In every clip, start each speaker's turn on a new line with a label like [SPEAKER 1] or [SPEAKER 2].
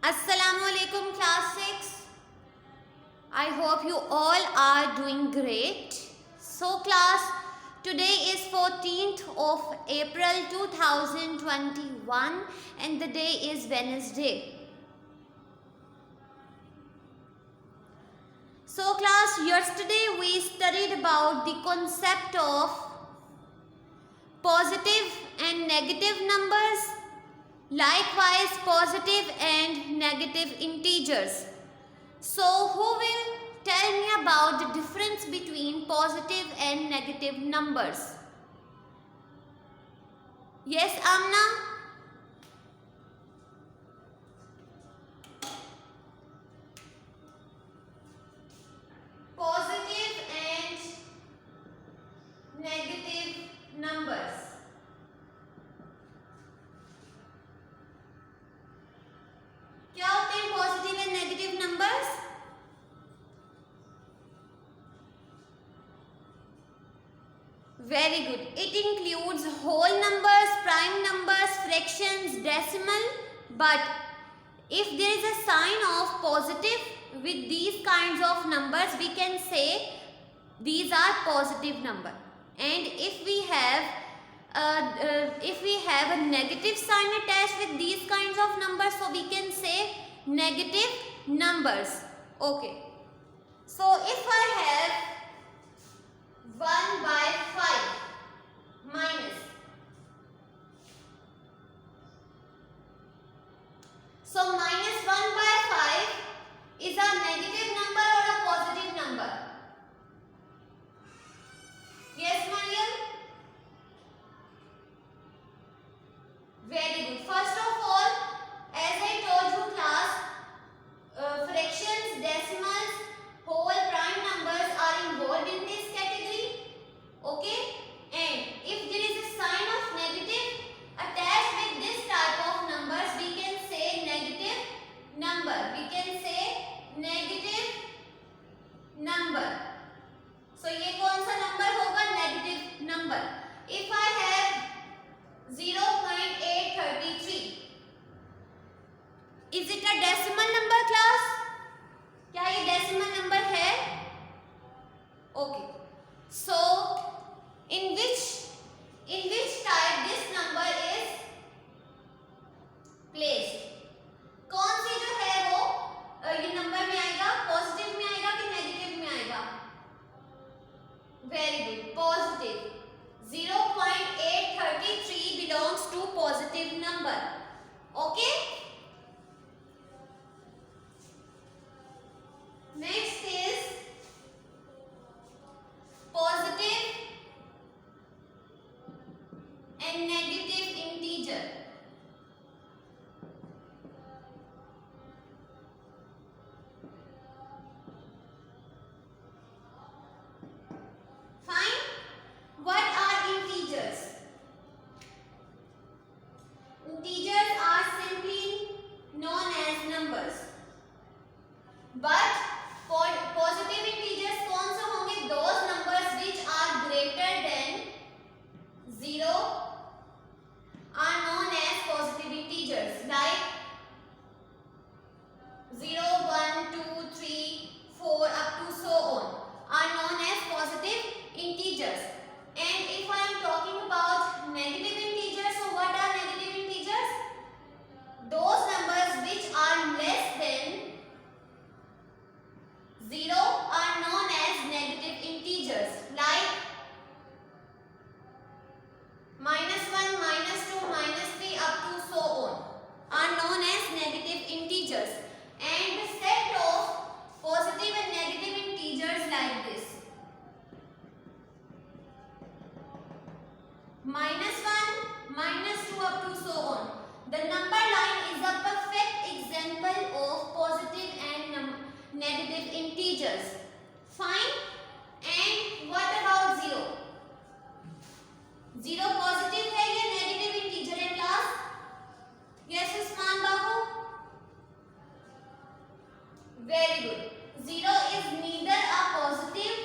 [SPEAKER 1] Assalamualaikum class 6. I hope you all are doing great. So class, today is 14th of April 2021 and the day is Wednesday. So class, yesterday we studied about the concept of positive and negative numbers. Likewise, positive and negative integers. So, who will tell me about the difference between positive and negative numbers? Yes, Amna? Positive and negative numbers. क्या होते हैं positive and negative numbers? Very good. It includes whole numbers, prime numbers, fractions, decimal. But if there is a sign of positive with these kinds of numbers, we can say these are positive number. And if we have a negative sign attached with these kinds of numbers, so we can say negative numbers. Okay. So if I have 1 by 5 minus. So minus 1 by 5 is a negative number or a positive number? Yes, Mariam? Very good. First of all, as I told you class, fractions, decimals, whole, prime numbers are involved in this category. Okay? And if there is a sign of negative attached with this type of numbers, we can say negative number. We can say negative number. So ये कौन सा number होगा? Negative number. If I have 0.833, is it a decimal number class? क्या ये decimal number है? Okay. So in which type this number is placed? कौन सी जो है वो ये नंबर में आएगा? पॉजिटिव में आएगा कि नेगेटिव में आएगा? Very good. Positive. 0.833 belongs to positive number. Okay? Next is positive and negative integer. Fine. What are integers? Integers are simply known as numbers. But positive integers कौन से होंगे? Those numbers which are greater than 0 are known as positive integers, like 0, 1, 2, 3, 4 up to so on are known as positive integers. And if I am talking about negative integers, so what are negative integers? Those numbers which are less than 0 are known as negative integers, like -1, -2, -3 up to so on are known as negative integers. And the set of positive and negative integers like this: -1, -2 up to so on. The number line is a perfect example of positive and negative integers. Fine. And what about 0? 0 positive है या negative integer है class? Yes, Usman Babu? Very good. 0 is neither a positive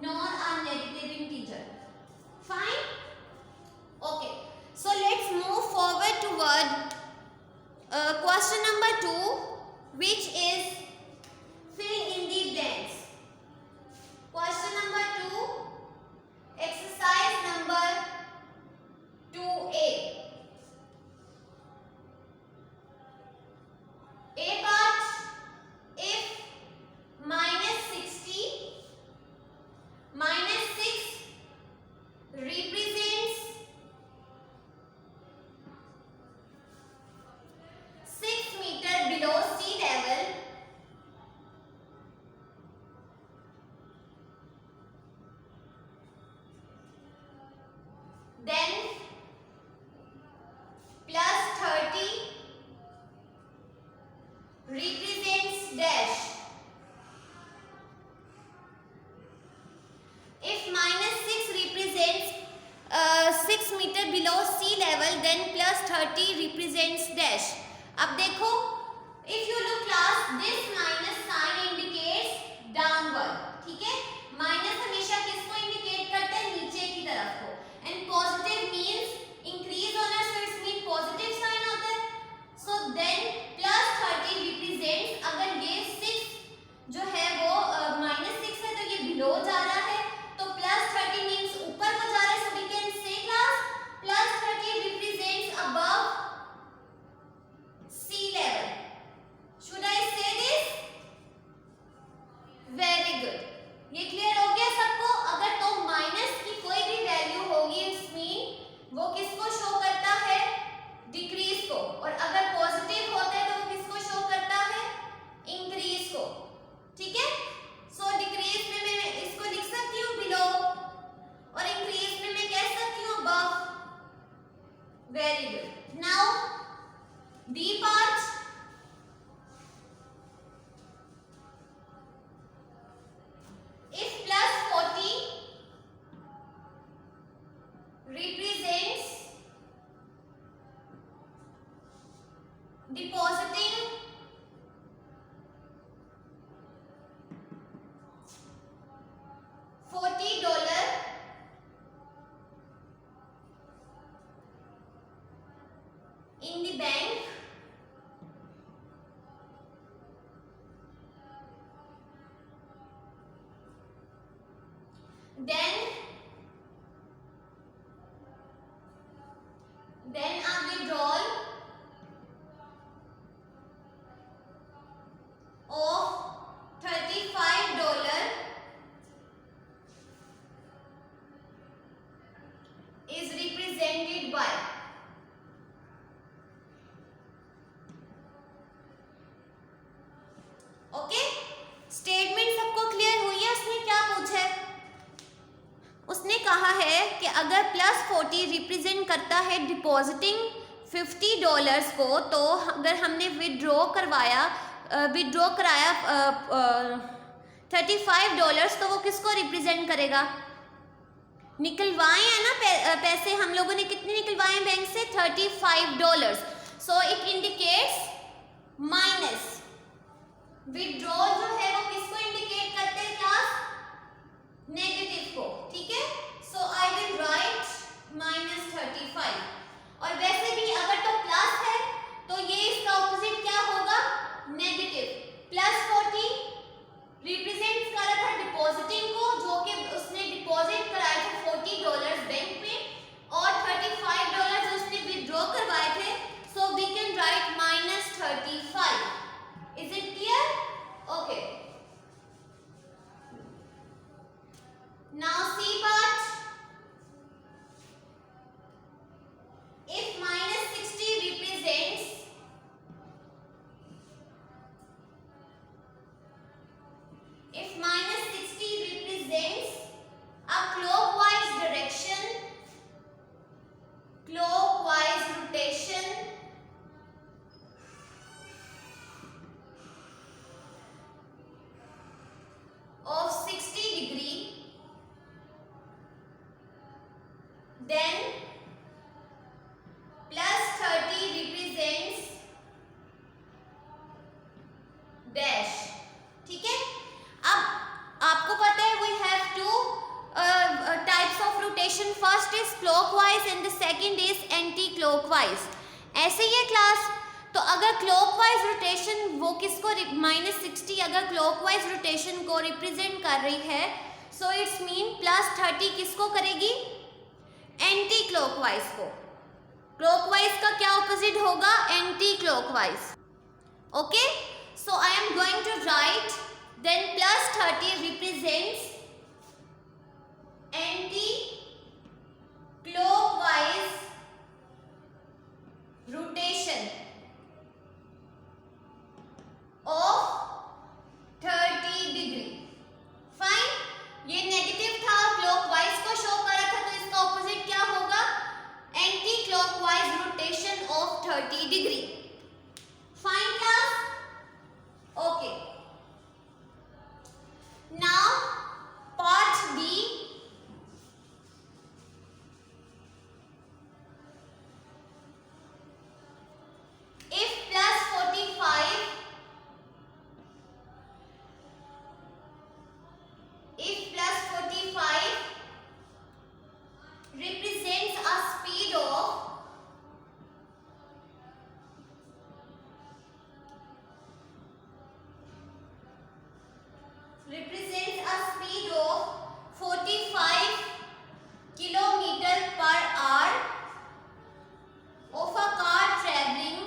[SPEAKER 1] nor a negative integer. Fine. Okay. So let's move forward toward Question number 2, which is fill in the blanks. Question number 2, exercise number 2A. A part, if -60 -6 represents 6 meter below sea level, then +30 represents dash. If -6 represents 6 meter below sea level, then +30 represents dash. अब देखो, if you look class, this minus sign indicates downward. ठीक है, minus हमेशा किसको indicate करते हैं? नीचे की तरफ को. एंड पॉजिटिव मींस इंक्रीज होना, so it's mean positive sign आता है. सो देन +30 रिप्रेजेंट्स, अगर ये 6 जो है वो -6 है तो ये बिलो जा रहा है, तो +30 मींस ऊपर को जा रहा है. So we can say class +30 represents above sea level. Should I say this? Very good. ये क्लियर हो गया सबको? अगर तो माइनस की कोई भी वैल्यू होगी, इट्स मीन वो किसको शो करता है? डिक्रीज को. और अगर पॉजिटिव होता है तो वो किसको शो करता है? इंक्रीज को. ठीक है, सो डिक्रीज में मैं इसको लिख सकती हूँ बिलो, और इंक्रीज में मैं कह सकती हूँ above. Very good. Now B part, if +40 represents depositing $40 in the bank, then a withdrawal of $35 is represented by. Okay, statement सबको क्लियर हुई है? उसने क्या पूछा है? उसने कहा है कि अगर +40 रिप्रेजेंट करता है डिपॉजिटिंग $50 को, तो अगर हमने विड्रॉ कराया $35, तो वो किसको रिप्रेजेंट करेगा? निकलवाए हैं ना पैसे हम लोगों ने, कितने निकलवाए बैंक से? $35. So it indicates minus. Withdraw जो है वो किसको इंडिकेट करते हैं क्लास? नेगेटिव को. ठीक है, सो आई विल राइट -35. और वैसे भी अगर तो प्लस है तो ये इसका ऑपोजिट क्या होगा? नेगेटिव. +40 रिप्रेजेंट कर रहा था डिपॉजिटिंग को, जो कि उसने डिपॉजिट कराए थे $40 बैंक में, और $35 उसने विड्रॉ करवाए थे. So we can write -35. Is it clear? Okay. Now C part. If -60 represents a clockwise direction, clockwise rotation of 60 degree, then +30 represents dash. ठीक है, अब आपको पता है we have two types of rotation. First is clockwise and the second is anti-clockwise. ऐसे ही है class. तो तो अगर क्लॉकवाइज रोटेशन वो किसको -60 अगर क्लॉकवाइज रोटेशन को रिप्रेजेंट कर रही है, सो इट्स मीन +30 किसको करेगी, एंटी क्लॉकवाइज को। क्लॉकवाइज का क्या ऑपोजिट होगा, anti clockwise. Okay, so I am going to write then +30 represents anti clockwise rotation of 30 degree. Fine, ये नेगेटिव था, क्लॉकवाइज को शो कर रहा था, तो इसका ऑपोजिट क्या होगा, anti clockwise rotation of 30 degree. Fine class, okay. Now part B, if +45 represents a speed of 45 kilometer per hour of a car traveling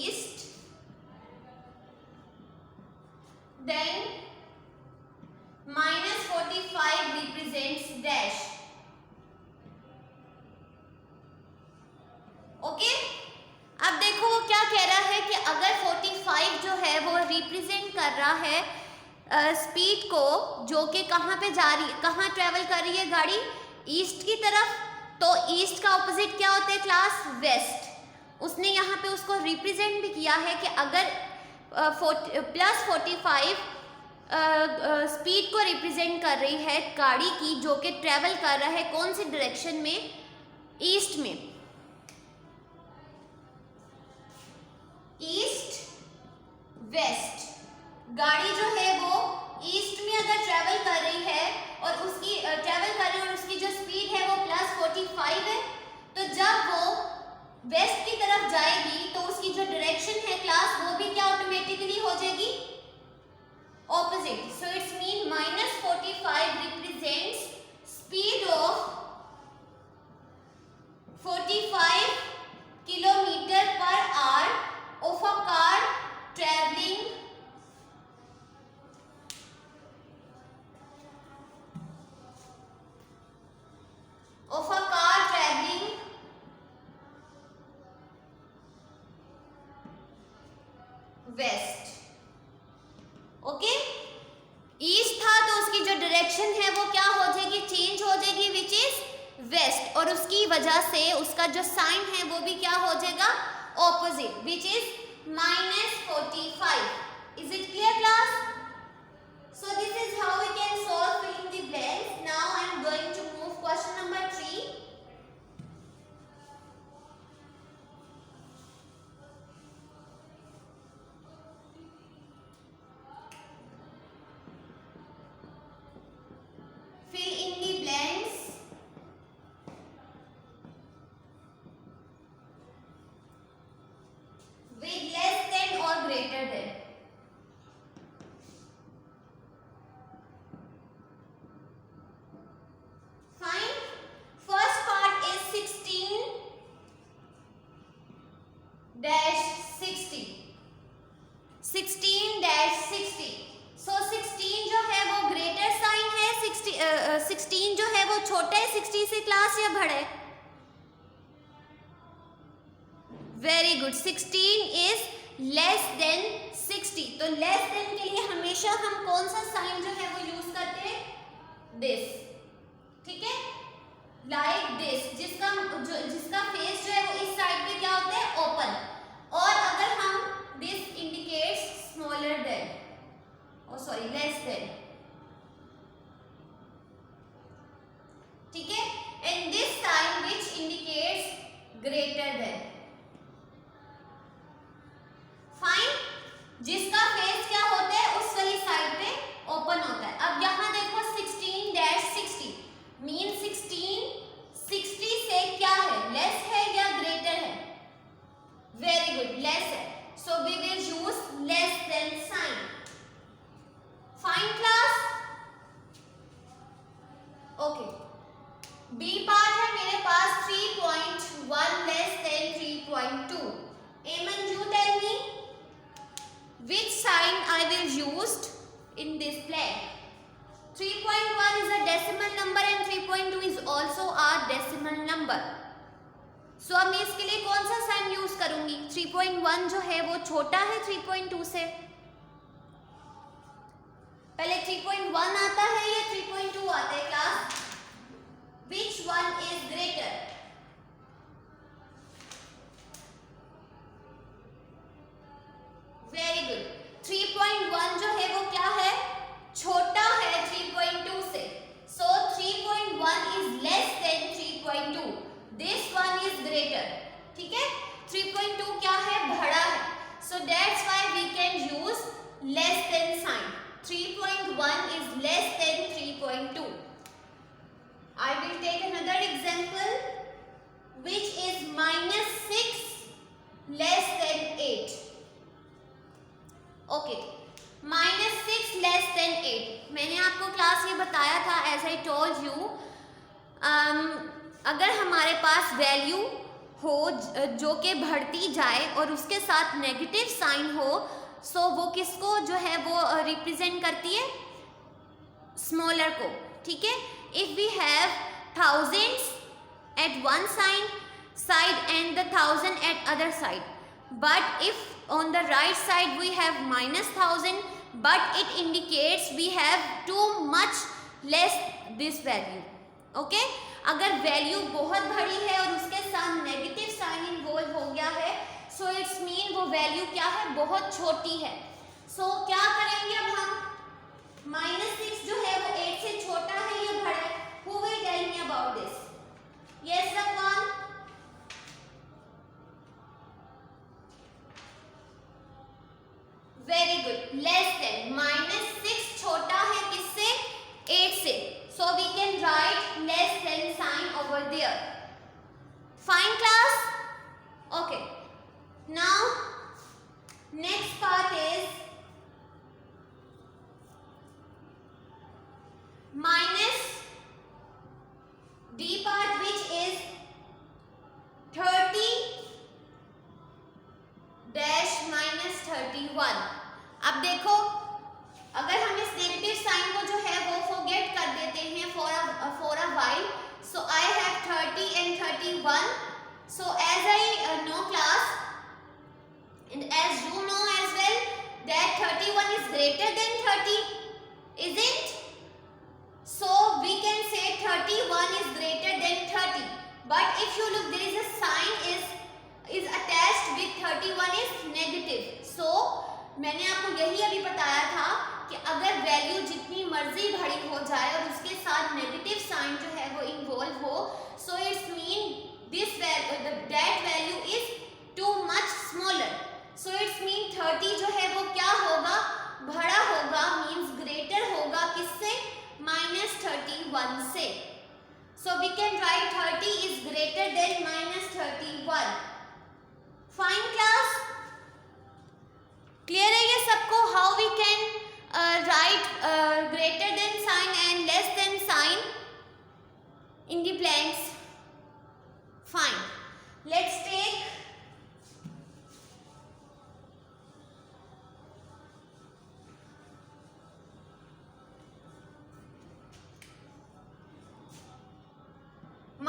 [SPEAKER 1] east, then -45 represents dash। Okay, अब देखो वो क्या कह रहा है कि अगर 45 जो है वो रिप्रेजेंट कर रहा है स्पीड को, जो कि कहाँ पे जा रही है, कहाँ ट्रेवल कर रही है गाड़ी, ईस्ट की तरफ, तो ईस्ट का ऑपोजिट क्या होता है क्लास, वेस्ट। उसने यहाँ पे उसको रिप्रेजेंट भी किया है कि अगर +45 स्पीड को रिप्रेजेंट कर रही है गाड़ी की, जो कि ट्रेवल कर रहा है कौन सी डायरेक्शन में, ईस्ट में, ईस्ट वेस्ट। गाड़ी जो है वो ईस्ट में अगर ट्रेवल कर रही है और उसकी और उसकी जो स्पीड है वो +45 है, तो जब वो वेस्ट की तरफ जाएगी तो उसकी जो डायरेक्शन है क्लास, वो भी क्या ऑटोमेटिकली हो जाएगी, opposite. So it's mean -45 represents speed of 45 kilometre per hour of a car traveling west। Okay, east था तो उसकी जो डायरेक्शन है वो क्या हो जाएगी, चेंज हो जाएगी, विच इज वेस्ट, और उसकी वजह से उसका जो साइन है वो भी क्या हो जाएगा, opposite, which is -45। Is it clear class? So this is how we can solve filling the blanks. Now I am going to move question number 3. Fill in the blanks with less than or greater than। Fine, first part is 16-60 16-60। सो 16 जो है वो greater sign है, 16 जो है वो छोटा है 60 से क्लास, या बड़ा है, very good, 16 is less than 60। तो लेस देन के लिए हमेशा हम कौन सा साइन जो है वो यूज करते हैं, दिस, ठीक है, लाइक दिस, जिसका फेस जो है वो इस साइड पे क्या होता है, ओपन, और अगर हम this indicates smaller than, sorry less than, ठीक है, and this sign which indicates greater than. Fine, जिसका फेस क्या होता है उस वाली साइड पे ओपन होता है। अब यहाँ देखो 60 ओके, बी पार्ट है मेरे पास 3.1 less than 3.2. Aman, you tell me which sign I will used in this plan. 3.1 is a decimal number and 3.2 is also a decimal number. So अब मैं इसके लिए कौन सा साइन यूज करूंगी? 3.1 जो है वो छोटा है 3.2 से. पहले 3.1 आता है या 3.2 आता है class? Which one is greater? Very good. 3.1 जो है वो क्या है? छोटा है 3.2 से. So 3.1 is less than 3.2. This one is greater. ठीक है? 3.2 क्या है? बड़ा है. So that's why we can use less than sign. 3.1 is less than 3.2. I will take another example, which is -6 less than 8. Okay, -6 less than 8. मैंने आपको class ये बताया था, as I told you, अगर हमारे पास वैल्यू हो जो कि बढ़ती जाए और उसके साथ नेगेटिव साइन हो, सो वो किसको जो है वो रिप्रेजेंट करती है? स्मॉलर को. ठीक है? If we have thousands at one side and the thousand at other side, but if on the right side we have -1000, but it indicates we have too much less this value. Okay? अगर value बहुत बड़ी है और उसके साथ negative sign involve हो गया है, सो इट्स मीन वो वैल्यू क्या है? बहुत छोटी है. सो क्या करेंगे अब हम? -6 जो है वो 8 से छोटा है या बड़ा है? Who will tell me about this? Yes, Rakwan? Very good. Less than. -6 छोटा है किससे? 8 से. So we can write less than sign over there. Fine class? Okay. Now next part is minus D part, which is 30 dash minus 31. अब देखो, अगर हम इस negative sign को जो है वो फॉरगेट कर देते हैं for a while, so I have 30 and 31. So as I know class, and as you know as well, that 31 is greater than 30, isn't? So we can say 31 is greater than 30. But if you look, there is a sign is attached with 31 is negative. So मैंने आपको यही अभी बताया था कि अगर value जितनी मर्जी बड़ी हो जाए और उसके साथ नेगेटिव साइन जो है वो इन्वॉल्व हो, सो it's mean this that value is too much smaller. So it's mean 30 जो है वो क्या होगा? बड़ा होगा, मीन्स ग्रेटर होगा किससे? -31 से. So we can write 30 is greater than -31. Fine class? Clear है ये सबको? How we can write greater than sign and less than sign in the blanks? Fine. Let's take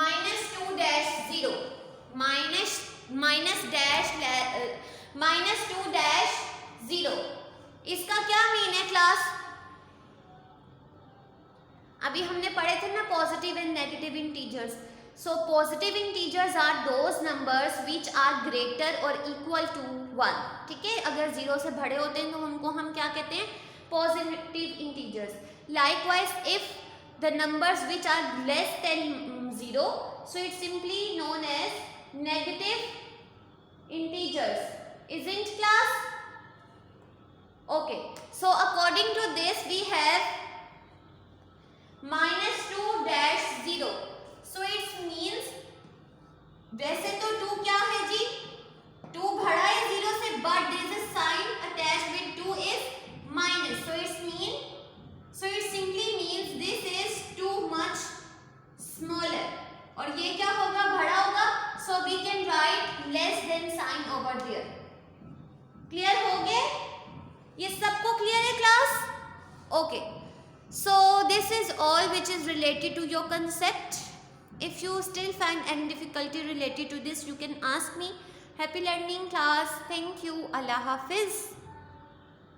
[SPEAKER 1] -2 dash 0 -2 dash 0. इसका क्या mean है class? अभी हमने पढ़े थे ना positive and negative integers. So positive integers are those numbers which are greater और equal to 1. ठीक है? अगर 0 से बड़े होते हैं तो उनको हम क्या कहते हैं? Positive integers. Likewise if the numbers which are less than 0, so it's simply known as negative integers, isn't class? Okay, so according to this we have -2 dash 0. So it means, वैसे तो 2 क्या है जी? 2 बड़ा है 0 से, but there is a sign attached with 2 is minus. So it simply means this is too much less than sign over there. Clear हो गए? ये सबको क्लियर है class? Okay, so this is all which is related to your concept. If you still find any difficulty related to this, you can ask me. Happy learning class. Thank you. Allah Hafiz.